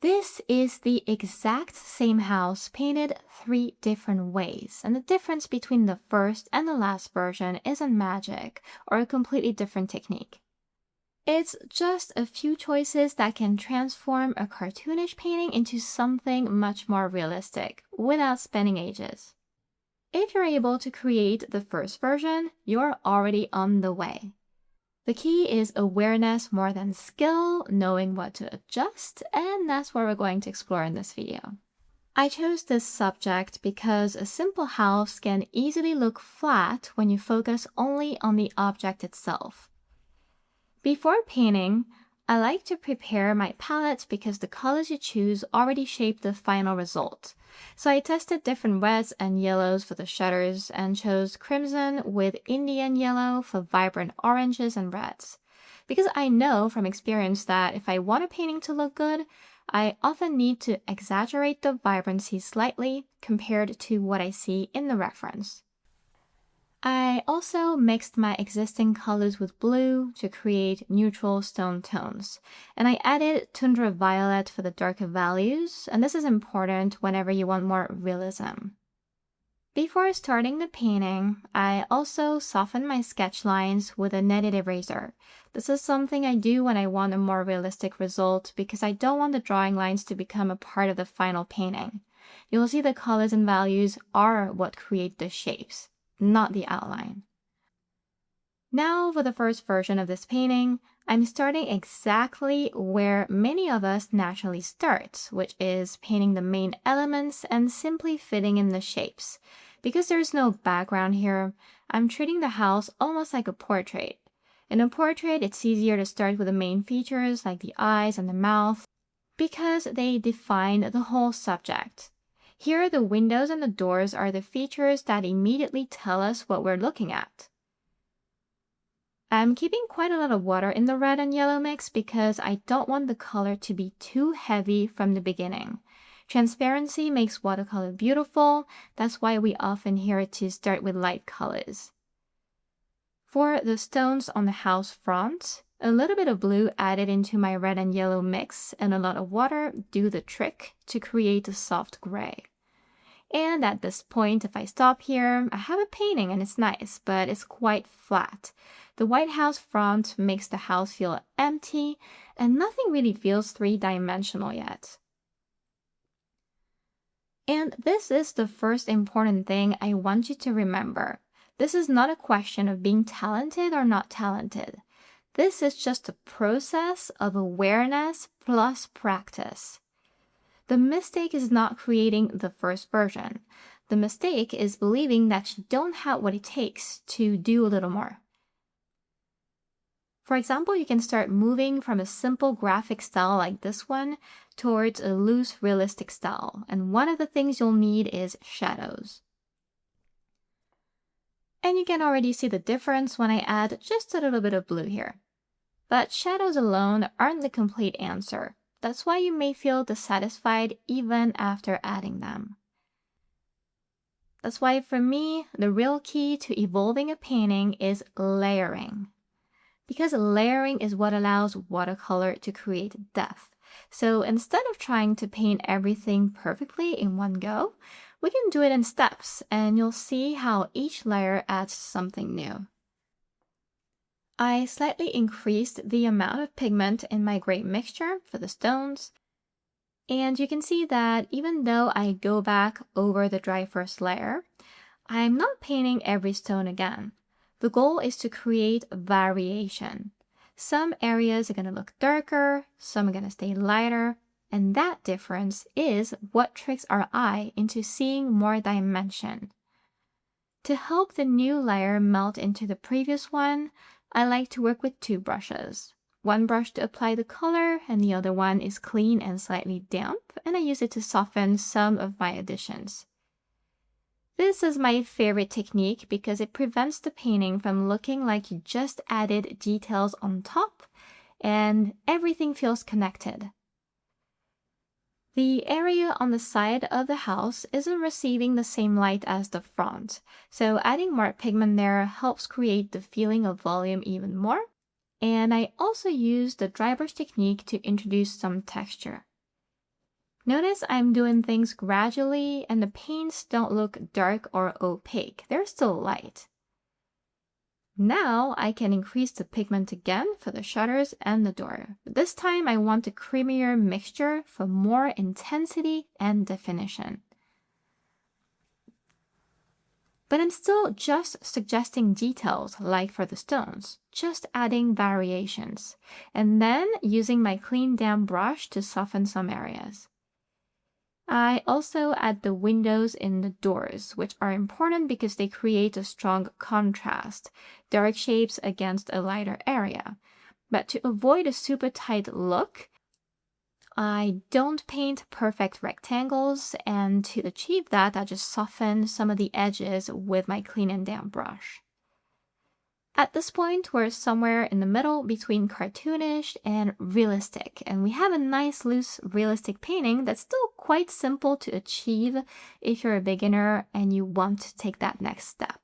This is the exact same house painted 3 different ways, and the difference between the first and the last version isn't magic or a completely different technique. It's just a few choices that can transform a cartoonish painting into something much more realistic without spending ages. If you're able to create the first version, you're already on the way. The key is awareness more than skill, knowing what to adjust, and that's what we're going to explore in this video. I chose this subject because a simple house can easily look flat when you focus only on the object itself. Before painting, I like to prepare my palette because the colors you choose already shape the final result. So I tested different reds and yellows for the shutters and chose crimson with Indian yellow for vibrant oranges and reds. Because I know from experience that if I want a painting to look good, I often need to exaggerate the vibrancy slightly compared to what I see in the reference. I also mixed my existing colors with blue to create neutral stone tones, and I added tundra violet for the darker values, and this is important whenever you want more realism. Before starting the painting, I also softened my sketch lines with a kneaded eraser. This is something I do when I want a more realistic result because I don't want the drawing lines to become a part of the final painting. You'll see the colors and values are what create the shapes, not the outline. Now for the first version of this painting, I'm starting exactly where many of us naturally start, which is painting the main elements and simply fitting in the shapes. Because there's no background here, I'm treating the house almost like a portrait. In a portrait, it's easier to start with the main features like the eyes and the mouth because they define the whole subject. Here, the windows and the doors are the features that immediately tell us what we're looking at. I'm keeping quite a lot of water in the red and yellow mix because I don't want the color to be too heavy from the beginning. Transparency makes watercolor beautiful. That's why we often hear it to start with light colors. For the stones on the house front, a little bit of blue added into my red and yellow mix and a lot of water do the trick to create a soft gray. And at this point, if I stop here, I have a painting and it's nice, but it's quite flat. The White House front makes the house feel empty and nothing really feels three-dimensional yet. And this is the first important thing I want you to remember. This is not a question of being talented or not talented. This is just a process of awareness plus practice. The mistake is not creating the first version. The mistake is believing that you don't have what it takes to do a little more. For example, you can start moving from a simple graphic style like this one towards a loose, realistic style. And one of the things you'll need is shadows. And you can already see the difference when I add just a little bit of blue here. But shadows alone aren't the complete answer. That's why you may feel dissatisfied even after adding them. That's why for me, the real key to evolving a painting is layering. Because layering is what allows watercolor to create depth. So instead of trying to paint everything perfectly in one go, we can do it in steps and you'll see how each layer adds something new. I slightly increased the amount of pigment in my gray mixture for the stones. And you can see that even though I go back over the dry first layer, I'm not painting every stone again. The goal is to create variation. Some areas are going to look darker, some are going to stay lighter, and that difference is what tricks our eye into seeing more dimension. To help the new layer melt into the previous one, I like to work with 2 brushes. One brush to apply the color and the other one is clean and slightly damp, and I use it to soften some of my additions. This is my favorite technique because it prevents the painting from looking like you just added details on top and everything feels connected. The area on the side of the house isn't receiving the same light as the front, so adding more pigment there helps create the feeling of volume even more. And I also use the dry brush technique to introduce some texture. Notice I'm doing things gradually and the paints don't look dark or opaque. They're still light. Now I can increase the pigment again for the shutters and the door. But this time I want a creamier mixture for more intensity and definition. But I'm still just suggesting details like for the stones, just adding variations, and then using my clean damp brush to soften some areas. I also add the windows in the doors, which are important because they create a strong contrast, dark shapes against a lighter area. But to avoid a super tight look, I don't paint perfect rectangles, and to achieve that, I just soften some of the edges with my clean and damp brush. At this point, we're somewhere in the middle between cartoonish and realistic, and we have a nice loose realistic painting that's still quite simple to achieve if you're a beginner and you want to take that next step.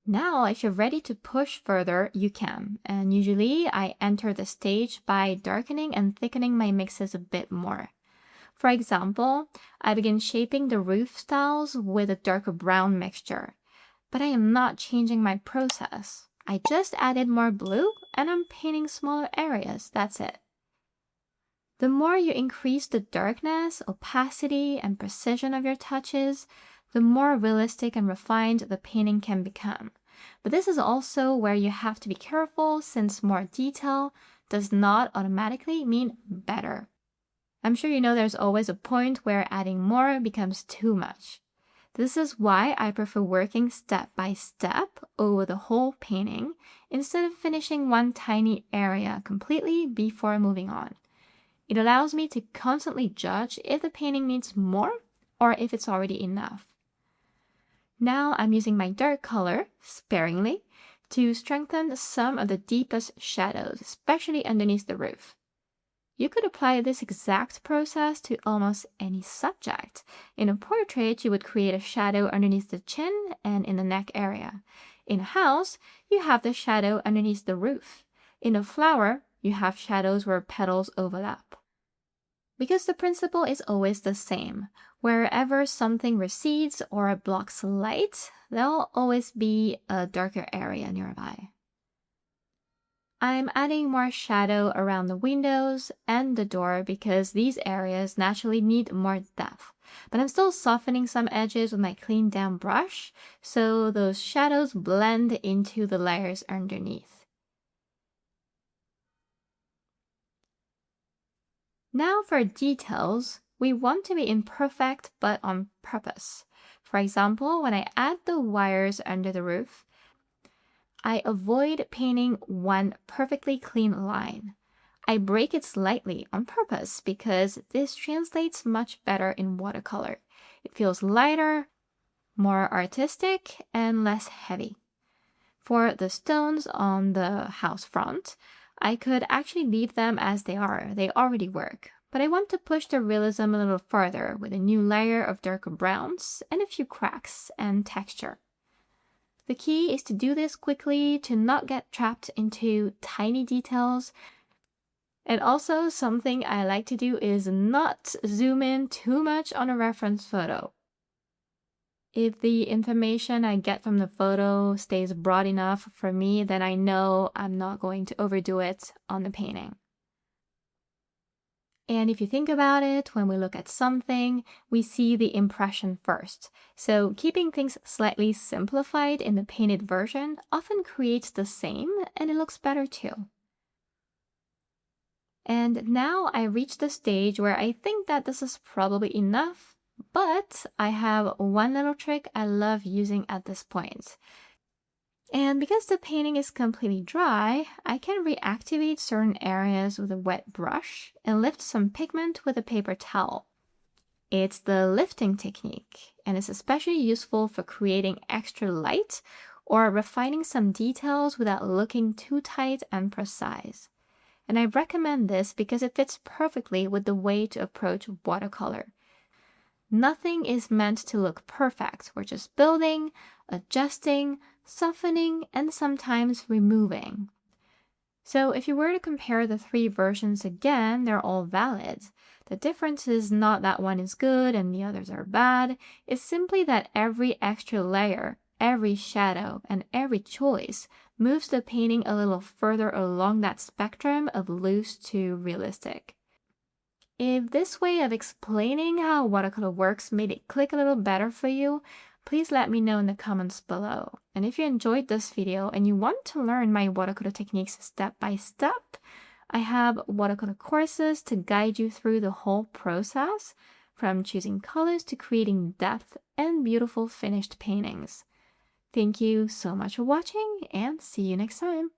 Now, if you're ready to push further, you can, and usually I enter the stage by darkening and thickening my mixes a bit more. For example, I begin shaping the roof styles with a darker brown mixture. But I am not changing my process. I just added more blue and I'm painting smaller areas, that's it. The more you increase the darkness, opacity, and precision of your touches, the more realistic and refined the painting can become. But this is also where you have to be careful since more detail does not automatically mean better. I'm sure you know there's always a point where adding more becomes too much. This is why I prefer working step by step over the whole painting instead of finishing one tiny area completely before moving on. It allows me to constantly judge if the painting needs more or if it's already enough. Now I'm using my dark color, sparingly, to strengthen some of the deepest shadows, especially underneath the roof. You could apply this exact process to almost any subject. In a portrait, you would create a shadow underneath the chin and in the neck area. In a house, you have the shadow underneath the roof. In a flower, you have shadows where petals overlap. Because the principle is always the same. Wherever something recedes or blocks light, there'll always be a darker area nearby. I'm adding more shadow around the windows and the door because these areas naturally need more depth. But I'm still softening some edges with my clean damp brush so those shadows blend into the layers underneath. Now for details, we want to be imperfect but on purpose. For example, when I add the wires under the roof, I avoid painting one perfectly clean line. I break it slightly on purpose because this translates much better in watercolor. It feels lighter, more artistic, and less heavy. For the stones on the house front, I could actually leave them as they are. They already work. But I want to push the realism a little further with a new layer of darker browns and a few cracks and texture. The key is to do this quickly to not get trapped into tiny details. And also something I like to do is not zoom in too much on a reference photo. If the information I get from the photo stays broad enough for me, then I know I'm not going to overdo it on the painting. And if you think about it, when we look at something, we see the impression first. So keeping things slightly simplified in the painted version often creates the same, and it looks better too. And now I reach the stage where I think that this is probably enough, but I have one little trick I love using at this point. And because the painting is completely dry, I can reactivate certain areas with a wet brush and lift some pigment with a paper towel. It's the lifting technique, and it's especially useful for creating extra light or refining some details without looking too tight and precise. And I recommend this because it fits perfectly with the way to approach watercolor. Nothing is meant to look perfect. We're just building, adjusting, softening, and sometimes removing. So if you were to compare the three versions again, they're all valid. The difference is not that one is good and the others are bad. It's simply that every extra layer, every shadow, and every choice moves the painting a little further along that spectrum of loose to realistic. If this way of explaining how watercolor works made it click a little better for you, please let me know in the comments below. And if you enjoyed this video and you want to learn my watercolor techniques step by step, I have watercolor courses to guide you through the whole process, from choosing colors to creating depth and beautiful finished paintings. Thank you so much for watching, and see you next time.